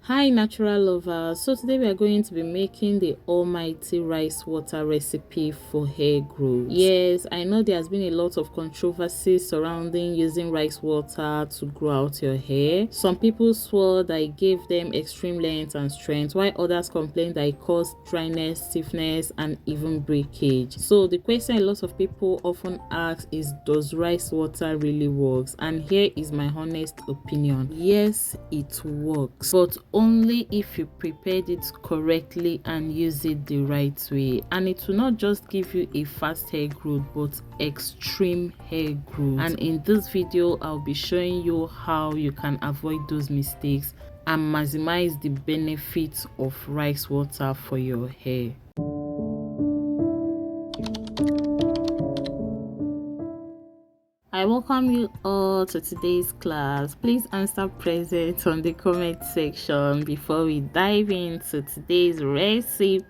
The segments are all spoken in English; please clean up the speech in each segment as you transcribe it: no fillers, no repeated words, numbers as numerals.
Hi natural lovers, so today we are going to be making the almighty rice water recipe for hair growth. Yes, I know there has been a lot of controversy surrounding using rice water to grow out your hair. Some people swore that it gave them extreme length and strength, while others complained that it caused dryness, stiffness and even breakage. So the question a lot of people often ask is, does rice water really work? And here is my honest opinion. Yes, it works, but only if you prepared it correctly and use it the right way. And it will not just give you a fast hair growth but extreme hair growth. And in this video I'll be showing you how you can avoid those mistakes and maximize the benefits of rice water for your hair. I welcome you all to today's class. Please answer present on the comment section before we dive into today's recipe.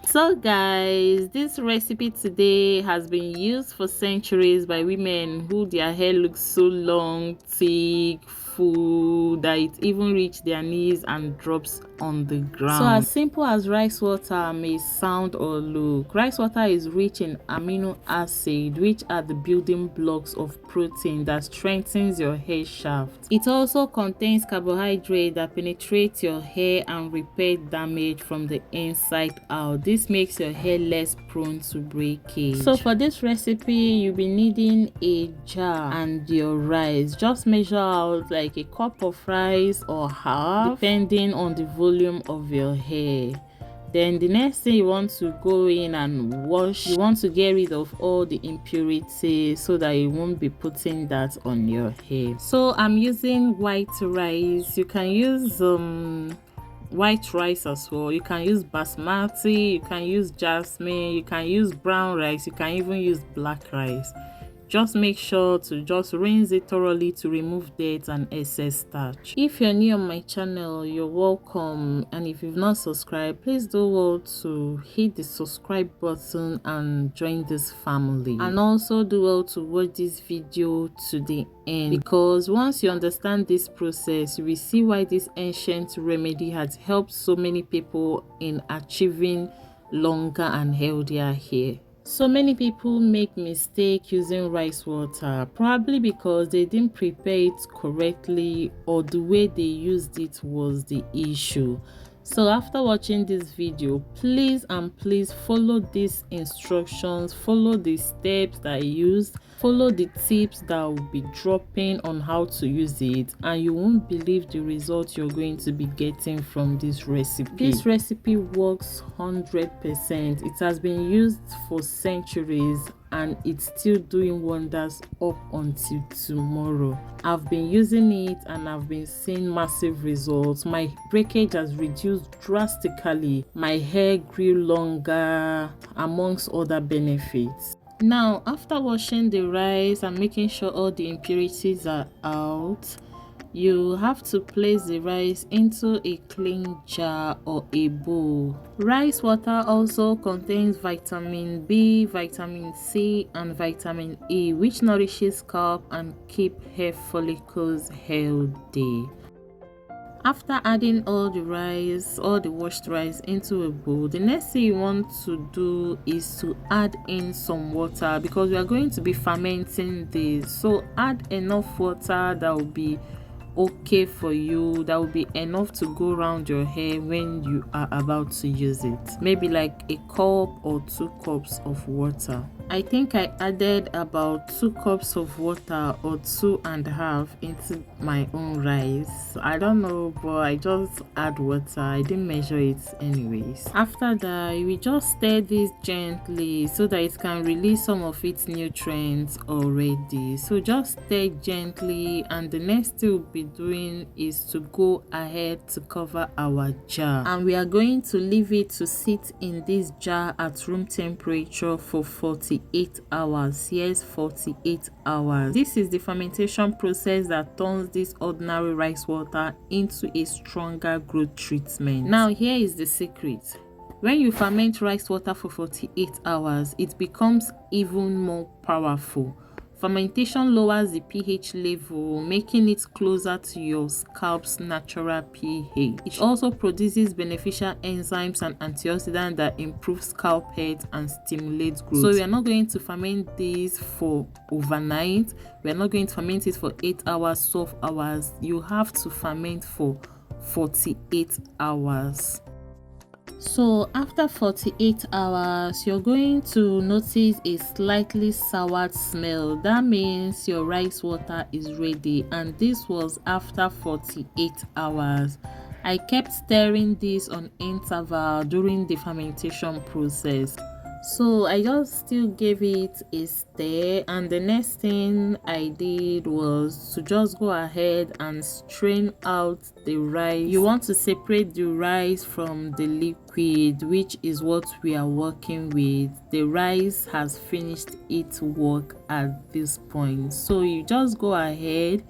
So guys, this recipe today has been used for centuries by women who their hair looks so long, thick, full that it even reaches their knees and drops on the ground. So as simple as rice water may sound or look, rice water is rich in amino acid, which are the building blocks of protein that strengthens your hair shaft. It also contains carbohydrate that penetrates your hair and repair damage from the inside out. This makes your hair less prone to breakage. So for this recipe you'll be needing a jar and your rice. Just measure out like a cup of rice or half depending on the volume of your hair. Then the next thing you want to go in and wash. You want to get rid of all the impurities so that you won't be putting that on your hair. So I'm using white rice. You can use white rice as well. You can use basmati, you can use jasmine, you can use brown rice, you can even use black rice. Just make sure to just rinse it thoroughly to remove dirt and excess starch. If you're new on my channel, you're welcome, and if you've not subscribed, please do well to hit the subscribe button and join this family, and also do well to watch this video to the end, because once you understand this process you will see why this ancient remedy has helped so many people in achieving longer and healthier hair. So many people make mistake using rice water, probably because they didn't prepare it correctly or the way they used it was the issue. So after watching this video, please follow these instructions, follow the steps that I used, follow the tips that I will be dropping on how to use it, and you won't believe the results you're going to be getting from this recipe. This recipe works 100%. It has been used for centuries and it's still doing wonders up until tomorrow. I've been using it and I've been seeing massive results. My breakage has reduced drastically, my hair grew longer, amongst other benefits. Now after washing the rice and making sure all the impurities are out, you have to place the rice into a clean jar or a bowl. Rice water also contains vitamin B, vitamin C and vitamin E, which nourishes scalp and keep hair follicles healthy. After adding all the washed rice into a bowl, the next thing you want to do is to add in some water, because we are going to be fermenting this. So add enough water that will be okay for you, that will be enough to go around your hair when you are about to use it. Maybe like a cup or 2 cups of water. I think I added about 2 cups of water or 2.5 into my own rice. I don't know, but I just add water. I didn't measure it anyways. After that, we just stir this gently so that it can release some of its nutrients already. So just stir gently, and the next thing we'll be doing is to go ahead to cover our jar, and we are going to leave it to sit in this jar at room temperature for 48 hours. Yes, 48 hours. This is the fermentation process that turns this ordinary rice water into a stronger growth treatment. Now here is the secret. When you ferment rice water for 48 hours, it becomes even more powerful. Fermentation lowers the pH level, making it closer to your scalp's natural pH. It also produces beneficial enzymes and antioxidants that improve scalp health and stimulate growth. So we are not going to ferment this for overnight. We are not going to ferment it for 8 hours, 12 hours. You have to ferment for 48 hours. So after 48 hours, you're going to notice a slightly sour smell. That means your rice water is ready, and this was after 48 hours. I kept stirring this on interval during the fermentation process. So I just still gave it a stir, and the next thing I did was to just go ahead and strain out the rice. You want to separate the rice from the liquid, which is what we are working with. The rice has finished its work at this point, so you just go ahead,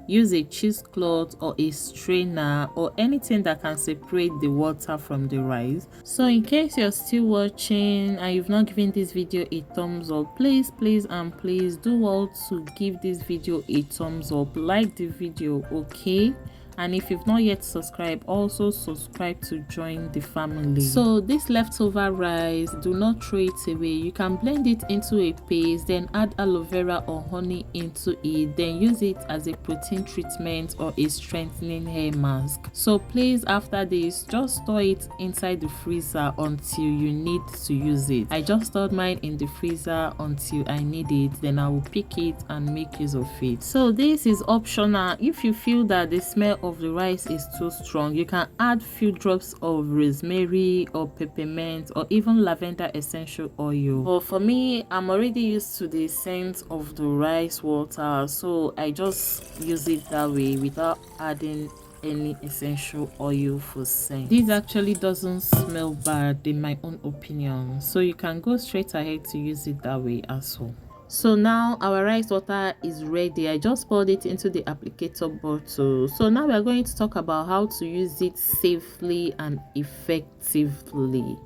use a cheesecloth or a strainer or anything that can separate the water from the rice. So in case you're still watching and you've not given this video a thumbs up, please do well to give this video a thumbs up, like the video, okay? And if you've not yet subscribed, also subscribe to join the family. So this leftover rice, do not throw it away. You can blend it into a paste, then add aloe vera or honey into it, then use it as a protein treatment or a strengthening hair mask. So please, after this, just store it inside the freezer until you need to use it. I just stored mine in the freezer until I need it, then I will pick it and make use of it. So this is optional. If you feel that the smell of the rice is too strong, you can add few drops of rosemary or peppermint or even lavender essential oil. But for me, I'm already used to the scent of the rice water, so I just use it that way without adding any essential oil for scent. This actually doesn't smell bad in my own opinion, so you can go straight ahead to use it that way as well. So now our rice water is ready. I just poured it into the applicator bottle. So now we are going to talk about how to use it safely and effectively.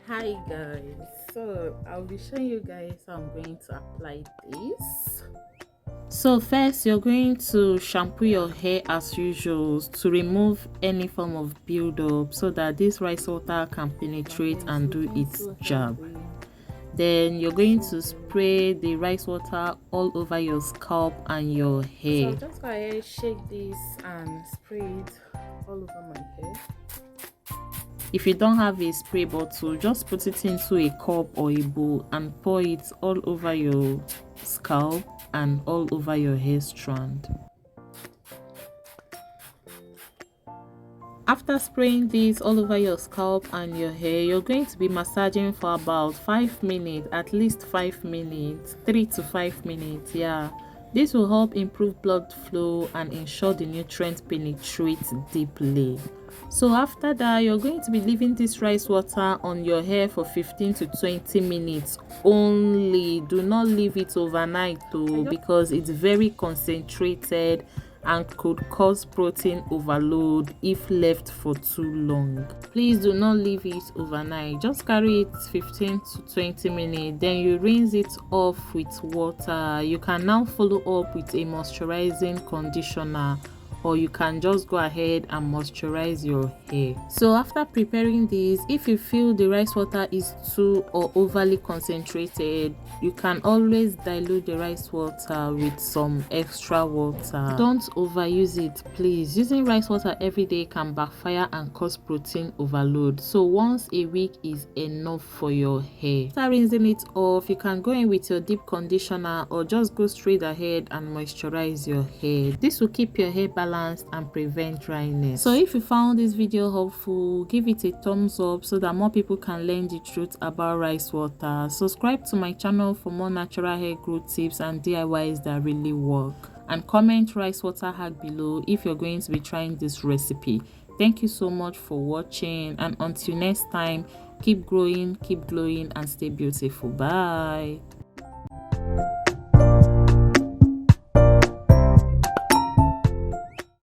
Hi guys, so I'll be showing you guys how I'm going to apply this. So first, you're going to shampoo your hair as usual to remove any form of build-up so that this rice water can penetrate and do its job. Then you're going to spray the rice water all over your scalp and your hair. So just go ahead, shake this and spray it all over my hair. If you don't have a spray bottle, just put it into a cup or a bowl and pour it all over your scalp and all over your hair strand. After spraying this all over your scalp and your hair, you're going to be massaging for about 5 minutes, at least 5 minutes, 3 to 5 minutes. Yeah, this will help improve blood flow and ensure the nutrients penetrate deeply. So after that, you're going to be leaving this rice water on your hair for 15 to 20 minutes only. Do not leave it overnight though, because it's very concentrated and could cause protein overload if left for too long. Please do not leave it overnight. Just carry it 15 to 20 minutes, then you rinse it off with water. You can now follow up with a moisturizing conditioner, or you can just go ahead and moisturize your hair. So after preparing this, if you feel the rice water is too or overly concentrated, you can always dilute the rice water with some extra water. Don't overuse it, please. Using rice water every day can backfire and cause protein overload, so once a week is enough for your hair. After rinsing it off, you can go in with your deep conditioner or just go straight ahead and moisturize your hair. This will keep your hair balanced and prevent dryness. So if you found this video helpful, give it a thumbs up so that more people can learn the truth about rice water. Subscribe to my channel for more natural hair growth tips and DIYs that really work, and comment rice water hack below if you're going to be trying this recipe. Thank you so much for watching, and until next time, keep growing, keep glowing, and stay beautiful. Bye.